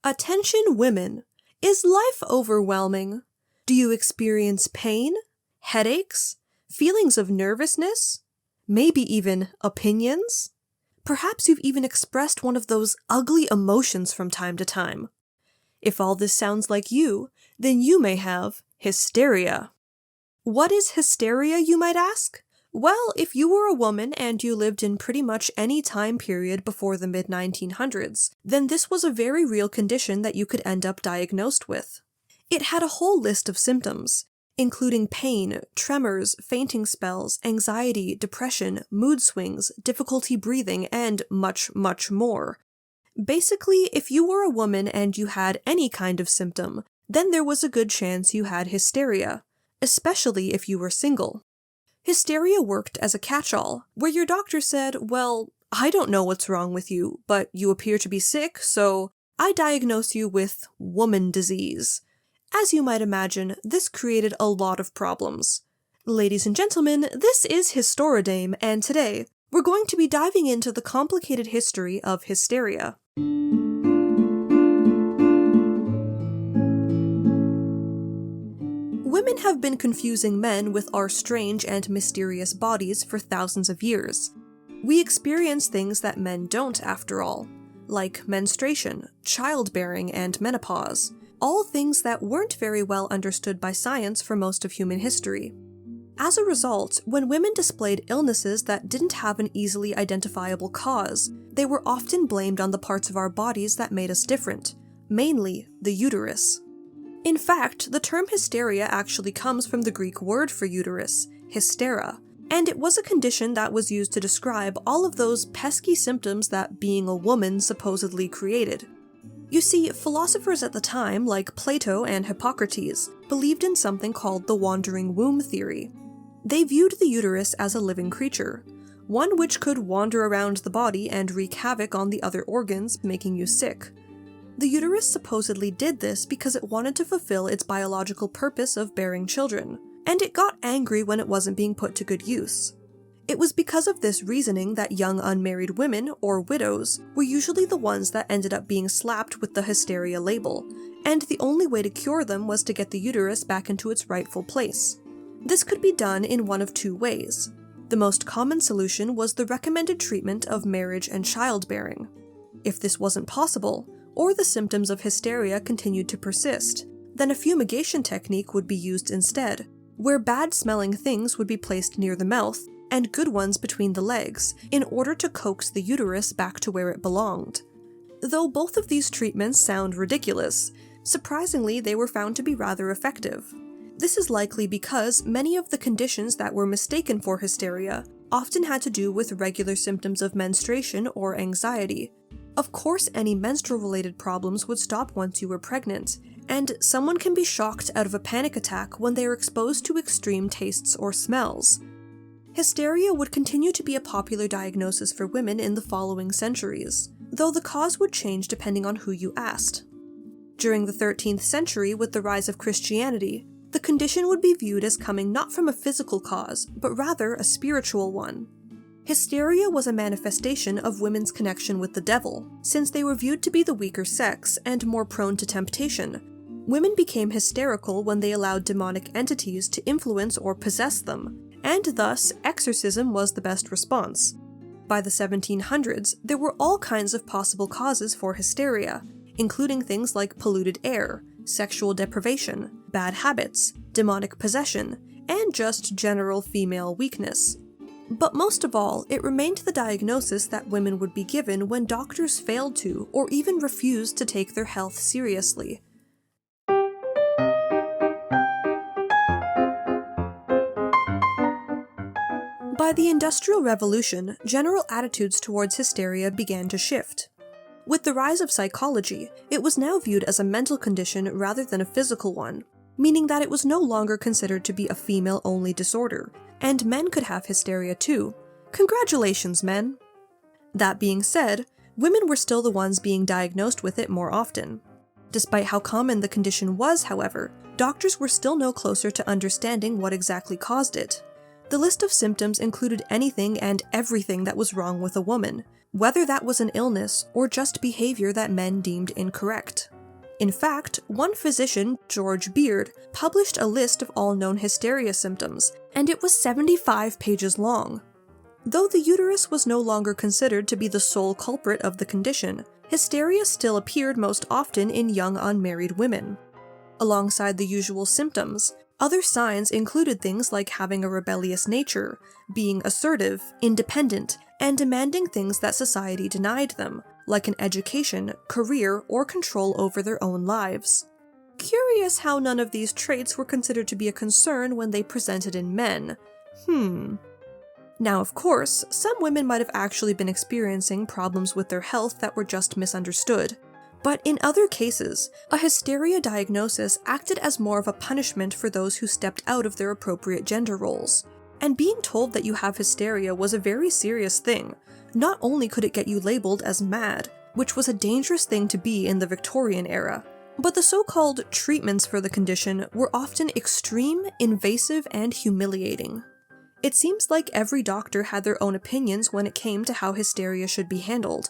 Attention women! Is life overwhelming? Do you experience pain, headaches, feelings of nervousness, maybe even opinions? Perhaps you've even expressed one of those ugly emotions from time to time. If all this sounds like you, then you may have hysteria. What is hysteria, you might ask? Well, if you were a woman and you lived in pretty much any time period before the mid-1900s, then this was a very real condition that you could end up diagnosed with. It had a whole list of symptoms, including pain, tremors, fainting spells, anxiety, depression, mood swings, difficulty breathing, and much, much more. Basically, if you were a woman and you had any kind of symptom, then there was a good chance you had hysteria, especially if you were single. Hysteria worked as a catch-all, where your doctor said, well, I don't know what's wrong with you, but you appear to be sick, so I diagnose you with woman disease. As you might imagine, this created a lot of problems. Ladies and gentlemen, this is Historidame, and today, we're going to be diving into the complicated history of hysteria. Women have been confusing men with our strange and mysterious bodies for thousands of years. We experience things that men don't, after all, like menstruation, childbearing, and menopause, all things that weren't very well understood by science for most of human history. As a result, when women displayed illnesses that didn't have an easily identifiable cause, they were often blamed on the parts of our bodies that made us different, mainly the uterus. In fact, the term hysteria actually comes from the Greek word for uterus, hystera, and it was a condition that was used to describe all of those pesky symptoms that being a woman supposedly created. You see, philosophers at the time, like Plato and Hippocrates, believed in something called the wandering womb theory. They viewed the uterus as a living creature, one which could wander around the body and wreak havoc on the other organs, making you sick. The uterus supposedly did this because it wanted to fulfill its biological purpose of bearing children, and it got angry when it wasn't being put to good use. It was because of this reasoning that young unmarried women, or widows, were usually the ones that ended up being slapped with the hysteria label, and the only way to cure them was to get the uterus back into its rightful place. This could be done in one of two ways. The most common solution was the recommended treatment of marriage and childbearing. If this wasn't possible, or the symptoms of hysteria continued to persist, then a fumigation technique would be used instead, where bad-smelling things would be placed near the mouth and good ones between the legs in order to coax the uterus back to where it belonged. Though both of these treatments sound ridiculous, surprisingly they were found to be rather effective. This is likely because many of the conditions that were mistaken for hysteria often had to do with regular symptoms of menstruation or anxiety. Of course, any menstrual-related problems would stop once you were pregnant, and someone can be shocked out of a panic attack when they are exposed to extreme tastes or smells. Hysteria would continue to be a popular diagnosis for women in the following centuries, though the cause would change depending on who you asked. During the 13th century, with the rise of Christianity, the condition would be viewed as coming not from a physical cause, but rather a spiritual one. Hysteria was a manifestation of women's connection with the devil, since they were viewed to be the weaker sex and more prone to temptation. Women became hysterical when they allowed demonic entities to influence or possess them, and thus exorcism was the best response. By the 1700s, there were all kinds of possible causes for hysteria, including things like polluted air, sexual deprivation, bad habits, demonic possession, and just general female weakness. But most of all, it remained the diagnosis that women would be given when doctors failed to or even refused to take their health seriously. By the Industrial Revolution, general attitudes towards hysteria began to shift. With the rise of psychology, it was now viewed as a mental condition rather than a physical one, meaning that it was no longer considered to be a female-only disorder, and men could have hysteria too. Congratulations, men! That being said, women were still the ones being diagnosed with it more often. Despite how common the condition was, however, doctors were still no closer to understanding what exactly caused it. The list of symptoms included anything and everything that was wrong with a woman, whether that was an illness or just behavior that men deemed incorrect. In fact, one physician, George Beard, published a list of all known hysteria symptoms, and it was 75 pages long. Though the uterus was no longer considered to be the sole culprit of the condition, hysteria still appeared most often in young unmarried women. Alongside the usual symptoms, other signs included things like having a rebellious nature, being assertive, independent, and demanding things that society denied them, like an education, career, or control over their own lives. Curious how none of these traits were considered to be a concern when they presented in men. Now, of course, some women might have actually been experiencing problems with their health that were just misunderstood. But in other cases, a hysteria diagnosis acted as more of a punishment for those who stepped out of their appropriate gender roles. And being told that you have hysteria was a very serious thing. Not only could it get you labeled as mad, which was a dangerous thing to be in the Victorian era, but the so-called treatments for the condition were often extreme, invasive, and humiliating. It seems like every doctor had their own opinions when it came to how hysteria should be handled.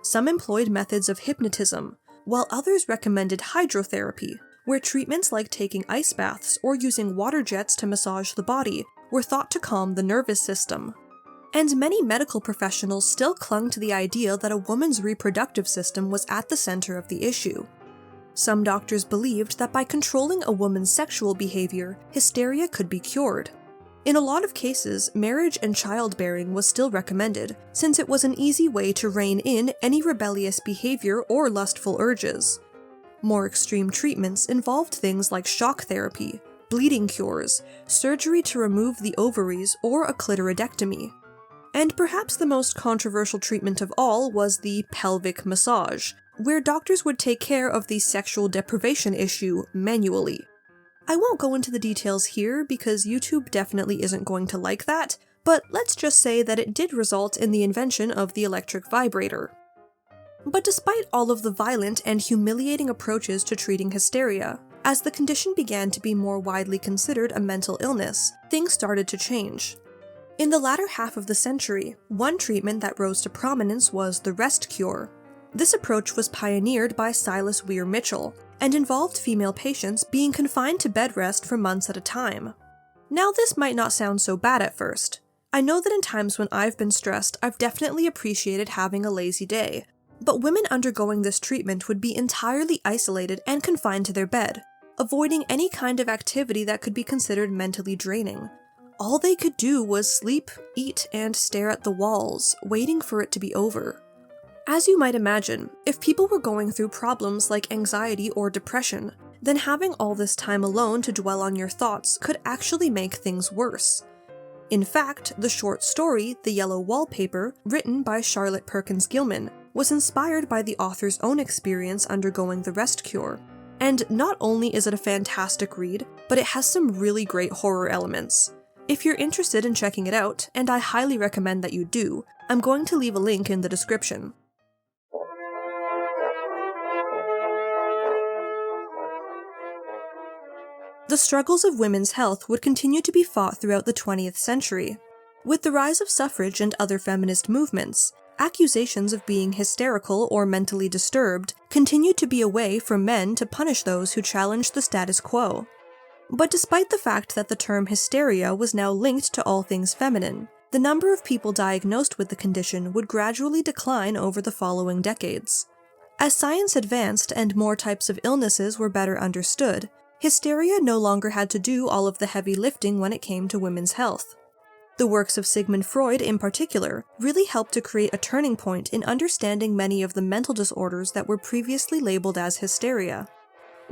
Some employed methods of hypnotism, while others recommended hydrotherapy, where treatments like taking ice baths or using water jets to massage the body were thought to calm the nervous system. And many medical professionals still clung to the idea that a woman's reproductive system was at the center of the issue. Some doctors believed that by controlling a woman's sexual behavior, hysteria could be cured. In a lot of cases, marriage and childbearing was still recommended, since it was an easy way to rein in any rebellious behavior or lustful urges. More extreme treatments involved things like shock therapy, bleeding cures, surgery to remove the ovaries, or a clitoridectomy. And perhaps the most controversial treatment of all was the pelvic massage, where doctors would take care of the sexual deprivation issue manually. I won't go into the details here because YouTube definitely isn't going to like that, but let's just say that it did result in the invention of the electric vibrator. But despite all of the violent and humiliating approaches to treating hysteria, as the condition began to be more widely considered a mental illness, things started to change. In the latter half of the century, one treatment that rose to prominence was the rest cure. This approach was pioneered by Silas Weir Mitchell, and involved female patients being confined to bed rest for months at a time. Now, this might not sound so bad at first. I know that in times when I've been stressed, I've definitely appreciated having a lazy day, but women undergoing this treatment would be entirely isolated and confined to their bed, avoiding any kind of activity that could be considered mentally draining. All they could do was sleep, eat, and stare at the walls, waiting for it to be over. As you might imagine, if people were going through problems like anxiety or depression, then having all this time alone to dwell on your thoughts could actually make things worse. In fact, the short story, The Yellow Wallpaper, written by Charlotte Perkins Gilman, was inspired by the author's own experience undergoing the rest cure. And not only is it a fantastic read, but it has some really great horror elements. If you're interested in checking it out, and I highly recommend that you do, I'm going to leave a link in the description. The struggles of women's health would continue to be fought throughout the 20th century. With the rise of suffrage and other feminist movements, accusations of being hysterical or mentally disturbed continued to be a way for men to punish those who challenged the status quo. But despite the fact that the term hysteria was now linked to all things feminine, the number of people diagnosed with the condition would gradually decline over the following decades. As science advanced and more types of illnesses were better understood, hysteria no longer had to do all of the heavy lifting when it came to women's health. The works of Sigmund Freud in particular really helped to create a turning point in understanding many of the mental disorders that were previously labeled as hysteria.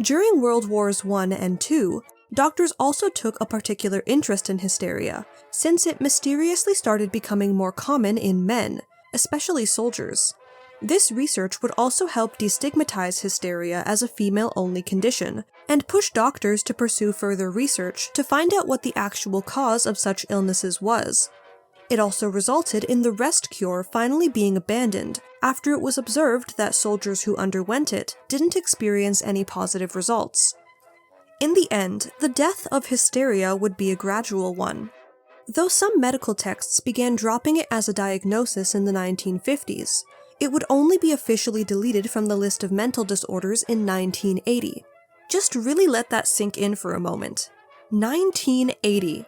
During World Wars I and II, doctors also took a particular interest in hysteria, since it mysteriously started becoming more common in men, especially soldiers. This research would also help destigmatize hysteria as a female-only condition, and push doctors to pursue further research to find out what the actual cause of such illnesses was. It also resulted in the rest cure finally being abandoned, after it was observed that soldiers who underwent it didn't experience any positive results. In the end, the death of hysteria would be a gradual one. Though some medical texts began dropping it as a diagnosis in the 1950s, it would only be officially deleted from the list of mental disorders in 1980. Just really let that sink in for a moment. 1980.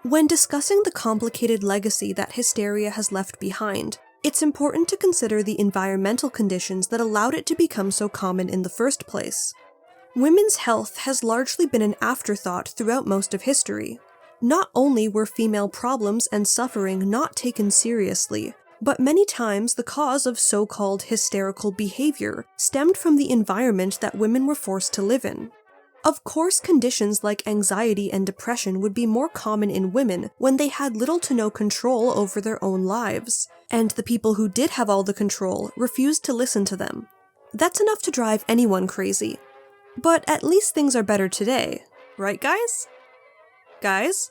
When discussing the complicated legacy that hysteria has left behind, it's important to consider the environmental conditions that allowed it to become so common in the first place. Women's health has largely been an afterthought throughout most of history. Not only were female problems and suffering not taken seriously, but many times the cause of so-called hysterical behavior stemmed from the environment that women were forced to live in. Of course, conditions like anxiety and depression would be more common in women when they had little to no control over their own lives, and the people who did have all the control refused to listen to them. That's enough to drive anyone crazy. But at least things are better today, right guys? Guys?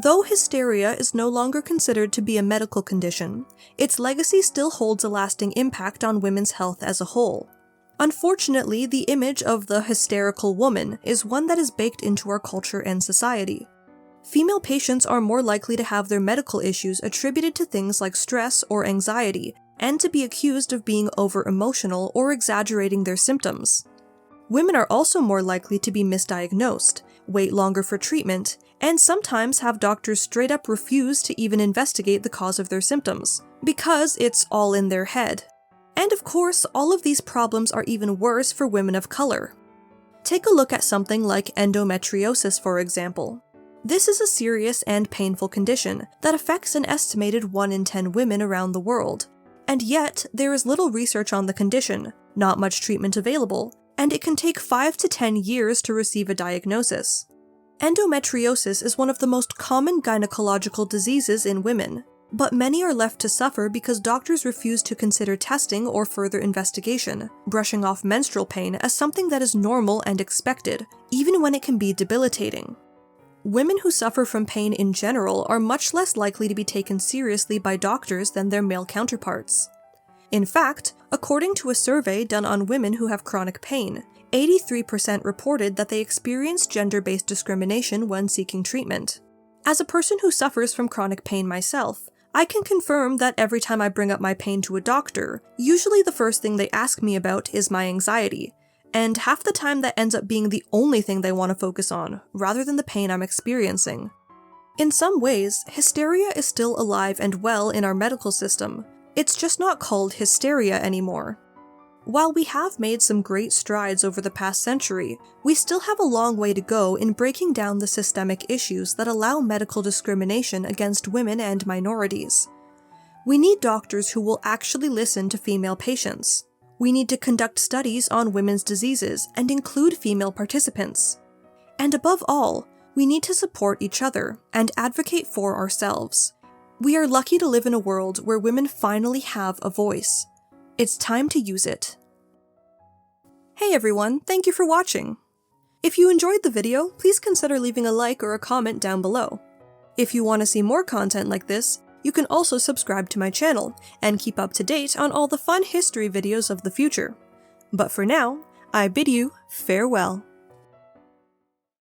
Though hysteria is no longer considered to be a medical condition, its legacy still holds a lasting impact on women's health as a whole. Unfortunately, the image of the hysterical woman is one that is baked into our culture and society. Female patients are more likely to have their medical issues attributed to things like stress or anxiety, and to be accused of being over-emotional or exaggerating their symptoms. Women are also more likely to be misdiagnosed, wait longer for treatment, and sometimes have doctors straight up refuse to even investigate the cause of their symptoms, because it's all in their head. And of course, all of these problems are even worse for women of color. Take a look at something like endometriosis, for example. This is a serious and painful condition that affects an estimated 1 in 10 women around the world. And yet, there is little research on the condition, not much treatment available, and it can take 5 to 10 years to receive a diagnosis. Endometriosis is one of the most common gynecological diseases in women, but many are left to suffer because doctors refuse to consider testing or further investigation, brushing off menstrual pain as something that is normal and expected, even when it can be debilitating. Women who suffer from pain in general are much less likely to be taken seriously by doctors than their male counterparts. In fact, according to a survey done on women who have chronic pain, 83% reported that they experience gender-based discrimination when seeking treatment. As a person who suffers from chronic pain myself, I can confirm that every time I bring up my pain to a doctor, usually the first thing they ask me about is my anxiety, and half the time that ends up being the only thing they want to focus on, rather than the pain I'm experiencing. In some ways, hysteria is still alive and well in our medical system. It's just not called hysteria anymore. While we have made some great strides over the past century, we still have a long way to go in breaking down the systemic issues that allow medical discrimination against women and minorities. We need doctors who will actually listen to female patients. We need to conduct studies on women's diseases and include female participants. And above all, we need to support each other and advocate for ourselves. We are lucky to live in a world where women finally have a voice. It's time to use it. Hey everyone, thank you for watching. If you enjoyed the video, please consider leaving a like or a comment down below. If you want to see more content like this, you can also subscribe to my channel and keep up to date on all the fun history videos of the future. But for now, I bid you farewell.